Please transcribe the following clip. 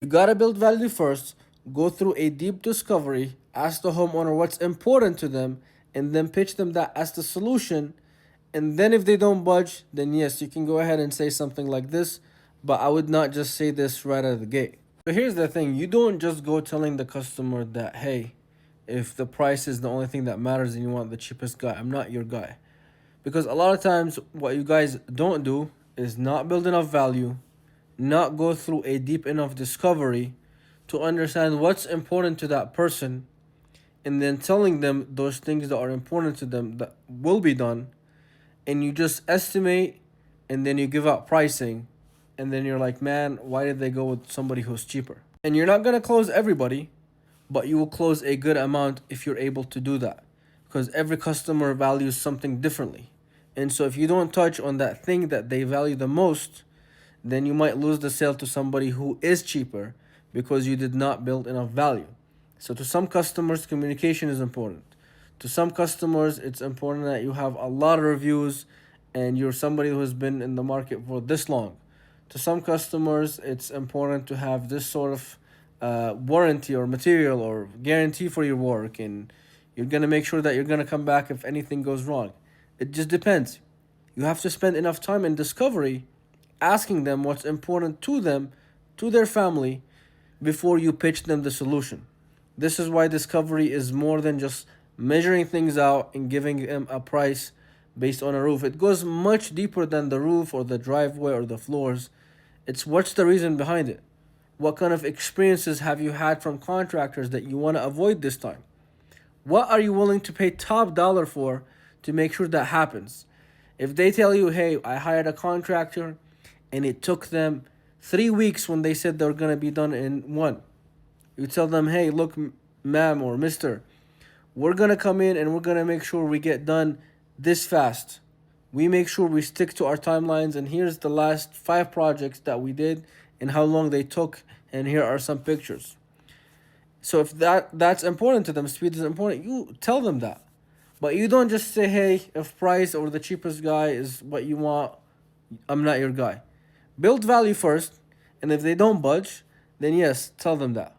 You gotta build value first, go through a deep discovery, ask the homeowner what's important to them, and then pitch them that as the solution. And then if they don't budge, then yes, you can go ahead and say something like this, but I would not just say this right out of the gate. So here's the thing, you don't just go telling the customer that, hey, if the price is the only thing that matters and you want the cheapest guy, I'm not your guy. Because a lot of times, what you guys don't do is not build enough value, not go through a deep enough discovery to understand what's important to that person, and then telling them those things that are important to them that will be done, and you just estimate and then you give out pricing, and then you're like, man, why did they go with somebody who's cheaper? And you're not going to close everybody, but you will close a good amount if you're able to do that, because every customer values something differently. And so if you don't touch on that thing that they value the most, then you might lose the sale to somebody who is cheaper because you did not build enough value. So to some customers, communication is important. To some customers, it's important that you have a lot of reviews and you're somebody who has been in the market for this long. To some customers, it's important to have this sort of warranty or material or guarantee for your work, and you're going to make sure that you're going to come back if anything goes wrong. It just depends. You have to spend enough time in discovery asking them what's important to them, to their family, before you pitch them the solution. This is why discovery is more than just measuring things out and giving them a price based on a roof. It goes much deeper than the roof or the driveway or the floors. It's what's the reason behind it? What kind of experiences have you had from contractors that you want to avoid this time? What are you willing to pay top dollar for to make sure that happens? If they tell you, hey, I hired a contractor and it took them 3 weeks when they said they're going to be done in one, you tell them, hey, look, ma'am or mister, we're going to come in and we're going to make sure we get done this fast. We make sure we stick to our timelines, and here's the last 5 projects that we did and how long they took, and here are some pictures. So if that's important to them, speed is important, you tell them that. But you don't just say, hey, if price or the cheapest guy is what you want, I'm not your guy. Build value first, and if they don't budge, then yes, tell them that.